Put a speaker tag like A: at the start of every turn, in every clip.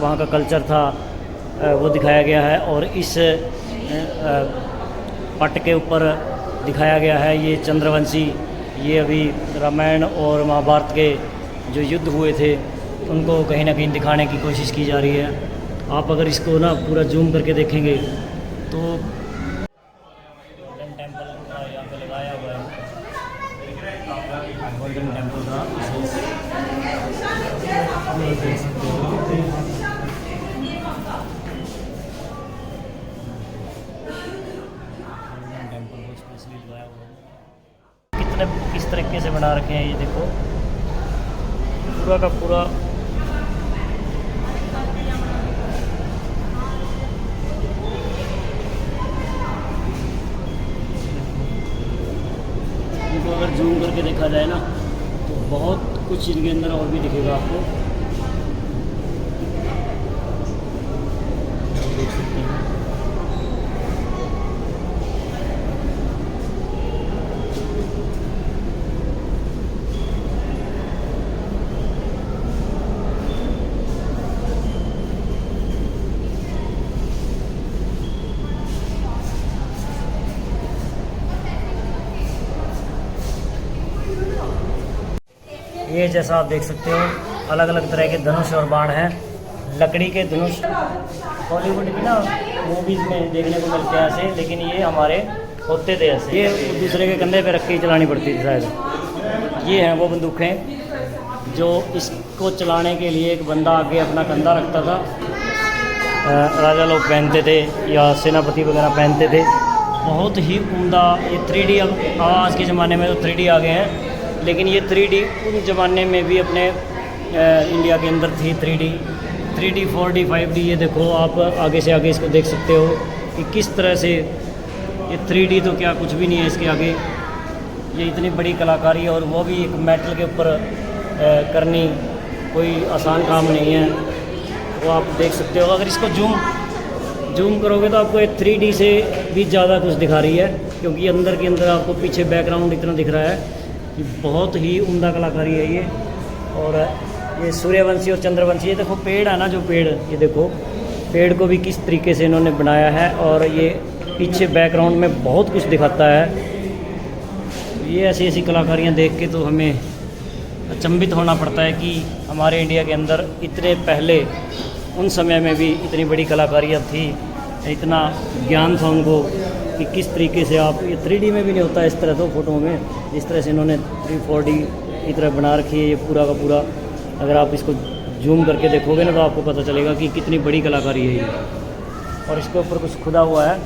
A: वहाँ का कल्चर था वो दिखाया गया है। और इस पट के ऊपर दिखाया गया है ये चंद्रवंशी, ये अभी रामायण और महाभारत के जो युद्ध हुए थे उनको कहीं ना कहीं दिखाने की कोशिश की जा रही है। आप अगर इसको ना पूरा जूम करके देखेंगे तो गोल्डन टेम्पल का यहाँ पे लगाया हुआ है, गोल्डन टेम्पल का कितने किस तरीके से बना रखे हैं ये देखो, पूरा का पूरा इनको अगर जूम करके देखा जाए ना तो बहुत कुछ इनके अंदर और भी दिखेगा आपको, देख सकते हैं। ये जैसा आप देख सकते हो अलग अलग तरह के धनुष और बाण हैं, लकड़ी के धनुष बॉलीवुड की ना मूवीज़ में देखने को मिलते हैं ऐसे, लेकिन ये हमारे होते थे ऐसे, ये दूसरे के कंधे पे रख के चलानी पड़ती थी शायद। ये हैं वो बंदूकें जो इसको चलाने के लिए एक बंदा आगे अपना कंधा रखता था, राजा लोग पहनते थे या सेनापति वगैरह पहनते थे। बहुत ही उम्दा ये 3D, अब आज के ज़माने में तो 3D आ गए हैं, लेकिन ये 3D उस ज़माने में भी अपने इंडिया के अंदर थी 3D, 4D 5D। ये देखो आप आगे से आगे इसको देख सकते हो कि किस तरह से ये 3D तो क्या कुछ भी नहीं है इसके आगे, ये इतनी बड़ी कलाकारी है और वो भी एक मेटल के ऊपर करनी कोई आसान काम नहीं है। वो आप देख सकते हो, अगर इसको जूम करोगे तो आपको ये 3D से भी ज़्यादा कुछ दिखा रही है, क्योंकि अंदर के अंदर आपको पीछे बैकग्राउंड इतना दिख रहा है कि बहुत ही उम्दा कलाकारी है ये। और ये सूर्यवंशी और चंद्रवंशी, ये देखो पेड़ है ना, जो पेड़, ये देखो पेड़ को भी किस तरीके से इन्होंने बनाया है, और ये पीछे बैकग्राउंड में बहुत कुछ दिखाता है। ये ऐसी ऐसी कलाकारियाँ देख के तो हमें अचंभित होना पड़ता है कि हमारे इंडिया के अंदर इतने पहले उन समय में भी इतनी बड़ी कलाकारियाँ थी, इतना ज्ञान था उनको कि किस तरीके से आप, ये 3D में भी नहीं होता इस तरह तो फोटो में, जिस तरह से इन्होंने 3-4D की तरह बना रखी है ये पूरा का पूरा। अगर आप इसको जूम करके देखोगे ना तो आपको पता चलेगा कि कितनी बड़ी कलाकारी है ये। और इसके ऊपर कुछ खुदा हुआ है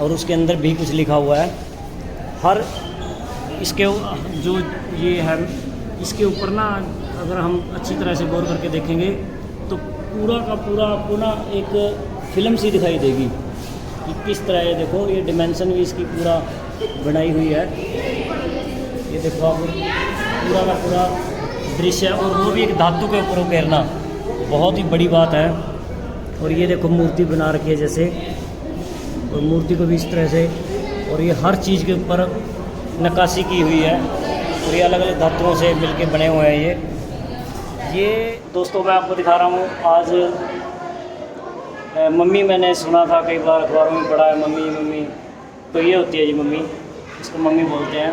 A: और उसके अंदर भी कुछ लिखा हुआ है। हर इसके जो ये है इसके ऊपर ना अगर हम अच्छी तरह से गौर करके देखेंगे तो पूरा का पूरा आपको ना एक फ़िल्म सी दिखाई देगी कि किस तरह, ये देखो ये डिमेंशन भी इसकी पूरा बनाई हुई है। ये देखो आप पूरा का पूरा दृश्य, और वो भी एक धातु के ऊपर उकेरना बहुत ही बड़ी बात है। और ये देखो मूर्ति बना रखी है जैसे, और मूर्ति को भी इस तरह से, और ये हर चीज़ के ऊपर नक्काशी की हुई है, और ये अलग अलग धातुओं से मिलके बने हुए हैं। ये दोस्तों मैं आपको दिखा रहा हूँ आज मम्मी, मैंने सुना था कई बार अखबारों में पढ़ा है मम्मी मम्मी, तो ये होती है जी मम्मी, इसको मम्मी बोलते हैं।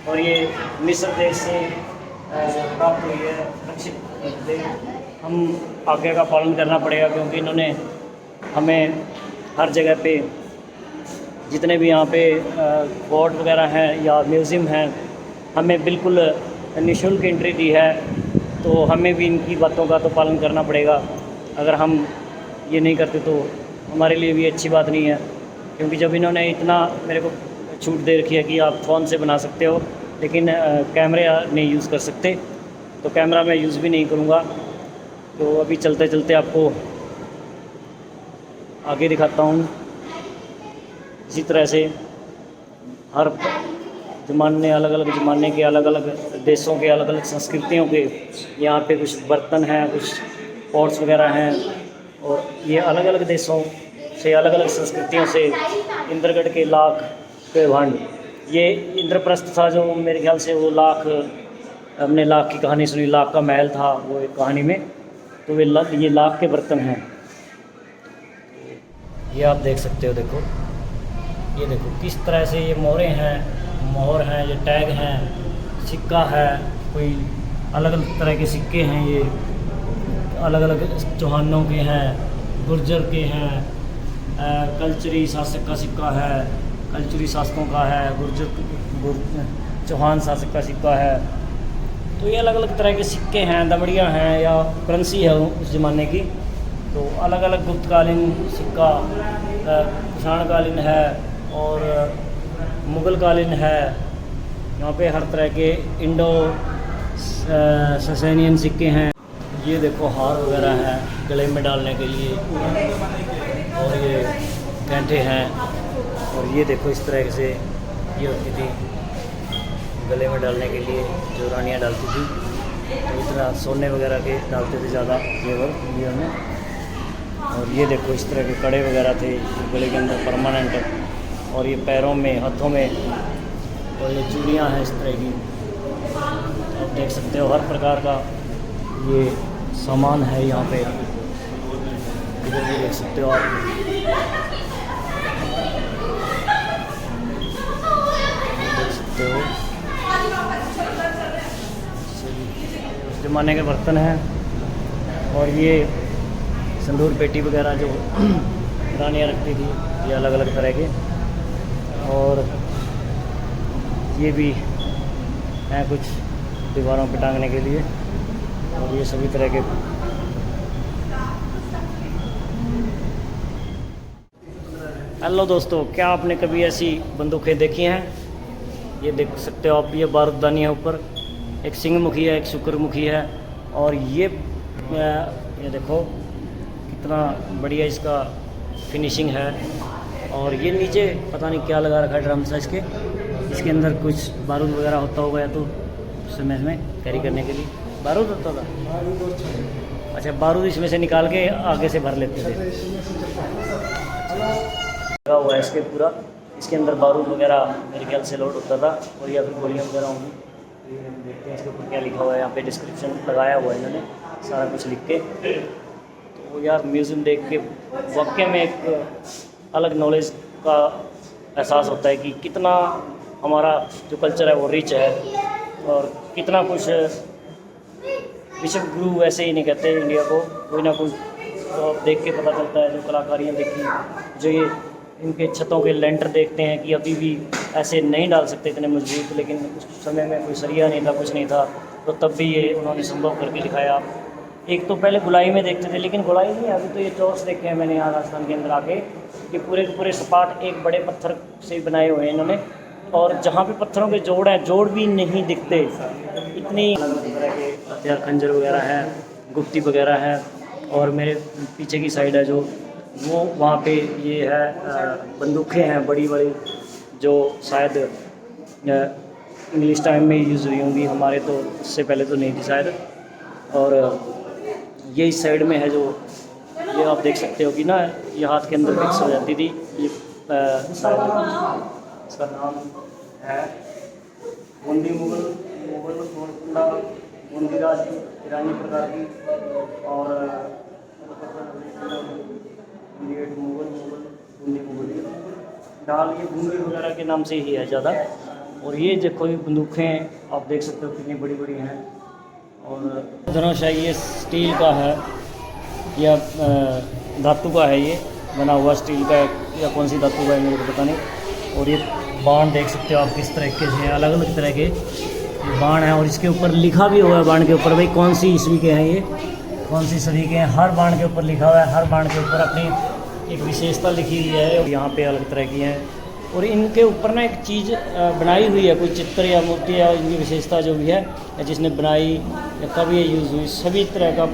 A: और ये मिस्र देश से प्राप्त हुई है, रक्षित। हम आज्ञा का पालन करना पड़ेगा क्योंकि इन्होंने हमें हर जगह पे जितने भी यहाँ पे फोर्ट वगैरह हैं या म्यूज़ियम हैं, हमें बिल्कुल निःशुल्क एंट्री दी है, तो हमें भी इनकी बातों का तो पालन करना पड़ेगा। अगर हम ये नहीं करते तो हमारे लिए भी अच्छी बात नहीं है, क्योंकि जब इन्होंने इतना मेरे को छूट दे रखी है कि आप फ़ोन से बना सकते हो लेकिन कैमरे नहीं यूज़ कर सकते, तो कैमरा मैं यूज़ भी नहीं करूँगा। तो अभी चलते चलते आपको आगे दिखाता हूँ। इसी तरह से हर ज़माने, अलग अलग ज़माने के अलग अलग देशों के अलग अलग संस्कृतियों के यहाँ पे कुछ बर्तन हैं, कुछ पॉट्स वगैरह हैं, और ये अलग अलग देशों से, अलग अलग संस्कृतियों से इंद्रगढ़ के लाख के भांड, ये इंद्रप्रस्थ था जो मेरे ख्याल से वो लाख, हमने लाख की कहानी सुनी, लाख का महल था वो एक कहानी में, तो तो वे ये लाख के बर्तन हैं। ये आप देख सकते हो, देखो ये देखो किस तरह से ये मोहर हैं, ये टैग हैं, सिक्का है, कोई अलग अलग तरह के सिक्के हैं, ये अलग अलग चौहानों के हैं, गुर्जर के हैं, कल्चरी शासक का सिक्का है, कल्चरी शासकों का है, चौहान शासक का सिक्का है। तो ये अलग अलग तरह के सिक्के हैं, दमड़ियाँ हैं या करेंसी है उस ज़माने की। तो अलग अलग गुप्तकालीन सिक्का, कुषाणकालीन है और मुग़ल कालीन है। यहाँ पे हर तरह के इंडो ससेनियन सिक्के हैं। ये देखो हार वगैरह हैं गले में डालने के लिए, और ये कैंठे हैं, और ये देखो इस तरह से ये होती थी गले में डालने के लिए, जो रानियाँ डालती थी। तो इतना सोने वगैरह के डालते थे ज़्यादा जेवर में। और ये देखो इस तरह के कड़े वगैरह थे गले के अंदर परमानेंट, और ये पैरों में, हाथों में, और ये चूड़ियाँ हैं इस तरह की। आप देख सकते हो हर प्रकार का ये सामान है यहाँ पे। इधर भी देख सकते हो आप, देख सकते हो उस ज़माने के बर्तन हैं। और ये संदूर पेटी वगैरह जो रानियाँ रखती थी, ये अलग अलग तरह के। और ये भी हैं कुछ दीवारों पर टांगने के लिए, और ये सभी तरह के। हेलो दोस्तों, क्या आपने कभी ऐसी बंदूकें देखी हैं? ये देख सकते हो आप, ये बारूददानी है ऊपर, एक सिंहमुखी है, एक शुक्रमुखी है। और ये देखो कितना बढ़िया इसका फिनिशिंग है। और ये नीचे पता नहीं क्या लगा रखा है ड्रम साइज के, इसके अंदर कुछ बारूद वगैरह होता होगा, या तो समय में कैरी करने के लिए बारूद होता था। अच्छा, बारूद इसमें से निकाल के आगे से भर लेते थे। लगा हुआ है इसके पूरा, इसके अंदर बारूद वगैरह मेरे ख्याल से लोड होता था, और या फिर गोलियाँ वगैरह होंगी। देखते हैं इसके ऊपर क्या लिखा हुआ है। यहाँ पे डिस्क्रिप्शन लगाया हुआ है इन्होंने सारा कुछ लिख के। तो यार म्यूज़ियम देख के वाकई में एक अलग नॉलेज का एहसास होता है कि कितना हमारा जो कल्चर है वो रिच है, और कितना कुछ विश्व गुरु ऐसे ही नहीं कहते इंडिया को, कोई ना कोई तो देख के पता चलता है। जो कलाकारियाँ देखी, जो ये इनके छतों के लेंटर देखते हैं कि अभी भी ऐसे नहीं डाल सकते इतने मजबूत, लेकिन उस समय में कोई सरिया नहीं था, कुछ नहीं था, तो तब भी ये उन्होंने संभव करके दिखाया। एक तो पहले गुलाई में देखते थे, लेकिन गुलाई नहीं, अभी तो ये चौर्स देखे हैं मैंने यहाँ राजस्थान के अंदर आके, कि पूरे के पूरे सपाट एक बड़े पत्थर से बनाए हुए हैं इन्होंने। और जहाँ पे पत्थरों के जोड़ हैं, जोड़ भी नहीं दिखते, इतनी तरह के हथियार, खंजर वगैरह हैं, गुप्ती वगैरह हैं। और मेरे पीछे की साइड है जो वो, वहाँ पे ये है बंदूकें हैं बड़ी बड़ी, जो शायद इंग्लिश टाइम में यूज़ हुई होंगी, हमारे तो उससे पहले तो नहीं थी शायद। और ये इस साइड में है जो, ये आप देख सकते हो कि ना, ये हाथ के अंदर फिक्स हो जाती थी। ये शायद इसका नाम है बूंदी मुगल, गोलकुंडा, बूंदी राज की, ईरानी प्रकार की, और मुगल बूंदी मुगल डाल, ये बूंदी वगैरह के नाम से ही है ज़्यादा। और ये देखो ये बंदूकें आप देख सकते हो कितनी बड़ी बड़ी हैं। और धनुष है, ये स्टील का है या धातु का है, ये बना हुआ स्टील का या कौन सी धातु का है मेरे को पता नहीं। और ये बाण देख सकते हो आप किस तरीके से, अलग अलग तरह के ये बाण हैं। और इसके ऊपर लिखा भी हुआ है बाण के ऊपर, भाई कौन सी ईस्वी के हैं, ये कौन सी सदी के हैं, हर बाण के ऊपर लिखा हुआ है। हर बाण के ऊपर अपनी एक विशेषता लिखी हुई है। यहाँ पे अलग तरह की हैं, और इनके ऊपर ना एक चीज़ बनाई हुई है, कोई चित्र या मूर्ति या इनकी विशेषता जो भी है, जिसने बनाई या कब ये यूज़ हुई, सभी तरह का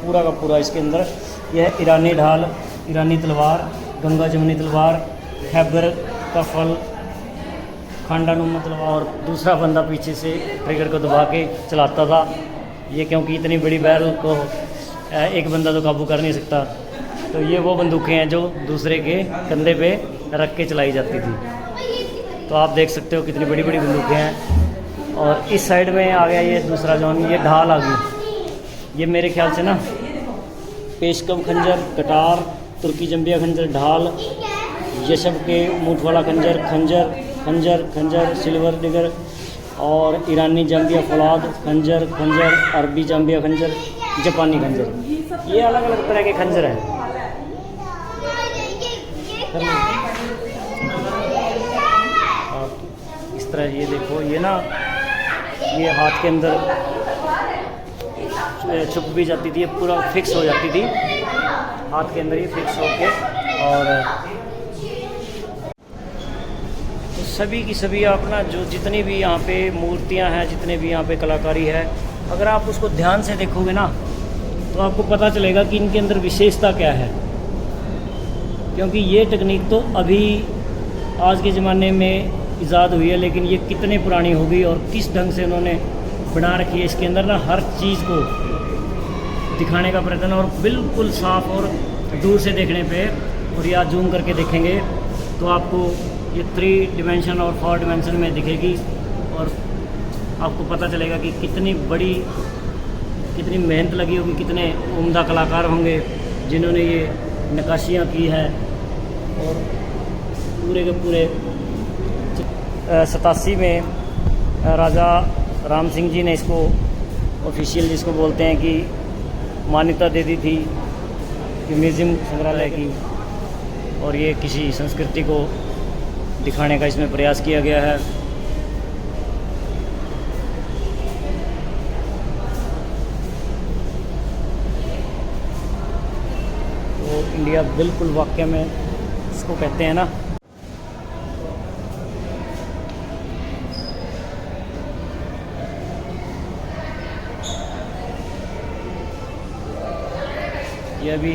A: पूरा इसके अंदर यह ईरानी ढाल, ईरानी तलवार, गंगा जमुनी तलवार, खैबर का फल, खांडानुमा तलवार। और दूसरा बंदा पीछे से ट्रिगर को दबा के चलाता था ये, क्योंकि इतनी बड़ी बैरल को एक बंदा तो काबू कर नहीं सकता। तो ये वो बंदूकें हैं जो दूसरे के कंधे पे रख के चलाई जाती थी। तो आप देख सकते हो कितनी बड़ी बड़ी बंदूकें हैं। और इस साइड में आ गया ये दूसरा जोन, ये ढाल आ गई। ये मेरे ख्याल से ना पेशकम खंजर, कटार, तुर्की जंबिया खंजर, ढाल, यशब के मूठ वाला खंजर, खंजर खंजर खंजर, सिल्वर डिगर और ईरानी जाम्बिया फौलाद खंजर, खंजर अरबी जाम्बिया खंजर, जापानी खंजर। ये अलग अलग तरह के खंजर हैं। आप इस तरह ये देखो, ये ना ये हाथ के अंदर छुप भी जाती थी, ये पूरा फिक्स हो जाती थी हाथ के अंदर, ये फिक्स होके। और तो सभी की सभी आप ना जो जितनी भी यहाँ पे मूर्तियाँ हैं, जितने भी यहाँ पे कलाकारी है, अगर आप उसको ध्यान से देखोगे ना तो आपको पता चलेगा कि इनके अंदर विशेषता क्या है। क्योंकि ये तकनीक तो अभी आज के ज़माने में ईजाद हुई है, लेकिन ये कितने पुरानी होगी और किस ढंग से उन्होंने बना रखी है। इसके अंदर ना हर चीज़ को दिखाने का प्रयत्न, और बिल्कुल साफ और दूर से देखने पे, और या जूम करके देखेंगे तो आपको ये 3 डिमेंशन और 4 डिमेंशन में दिखेगी, और आपको पता चलेगा कि कितनी बड़ी, कितनी मेहनत लगी होगी, कितने उम्दा कलाकार होंगे जिन्होंने ये नक्काशियाँ की हैं। और पूरे के पूरे 87 में राजा राम सिंह जी ने इसको ऑफिशियल, जिसको बोलते हैं कि मान्यता दे दी थी कि म्यूज़ियम संग्रहालय की, और ये किसी संस्कृति को दिखाने का इसमें प्रयास किया गया है। तो इंडिया बिल्कुल वाकई में इसको कहते हैं ना। ये अभी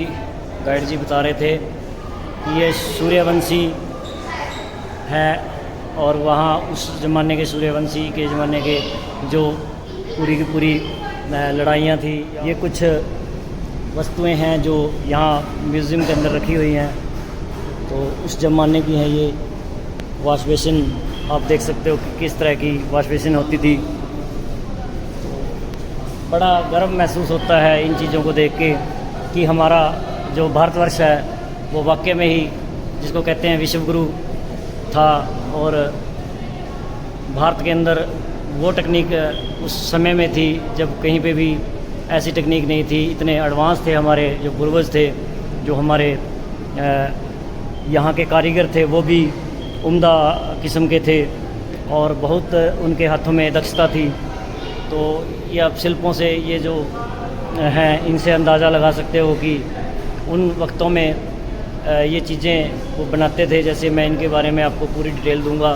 A: गाइड जी बता रहे थे कि ये सूर्यवंशी है, और वहाँ उस ज़माने के सूर्यवंशी के ज़माने के जो पूरी की पूरी लड़ाइयाँ थी। ये कुछ वस्तुएं हैं जो यहाँ म्यूज़ियम के अंदर रखी हुई हैं, तो उस ज़माने की है। ये वॉश बेसिन आप देख सकते हो कि किस तरह की वॉश बेसिन होती थी। बड़ा गर्व महसूस होता है इन चीज़ों को देख के कि हमारा जो भारतवर्ष है वो वाकई में ही, जिसको कहते हैं विश्व गुरु था, और भारत के अंदर वो तकनीक उस समय में थी जब कहीं पे भी ऐसी तकनीक नहीं थी। इतने एडवांस थे हमारे जो पूर्वज थे, जो हमारे यहाँ के कारीगर थे, वो भी उम्दा किस्म के थे और बहुत उनके हाथों में दक्षता थी। तो ये अब शिल्पों से ये जो हैं, इनसे अंदाज़ा लगा सकते हो कि उन वक्तों में ये चीज़ें वो बनाते थे। जैसे मैं इनके बारे में आपको पूरी डिटेल दूंगा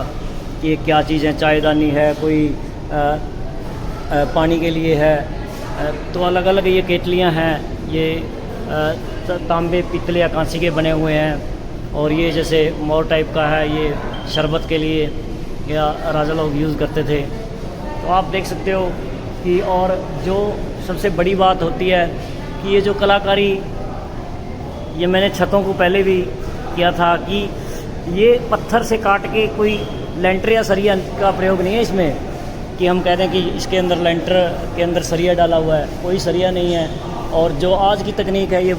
A: कि ये क्या चीज़ें, चायदानी है, कोई पानी के लिए है, तो अलग अलग ये केतलियाँ हैं, ये तांबे, पीतल या कांसी के बने हुए हैं। और ये जैसे मोर टाइप का है, ये शरबत के लिए या राजा लोग यूज़ करते थे। तो आप देख सकते हो कि, और जो सबसे बड़ी बात होती है कि ये जो कलाकारी, ये मैंने छतों को पहले भी किया था कि ये पत्थर से काट के, कोई लेंटर या सरिया का प्रयोग नहीं है इसमें कि हम कहते हैं कि इसके अंदर लेंटर के अंदर सरिया डाला हुआ है, कोई सरिया नहीं है। और जो आज की तकनीक है, ये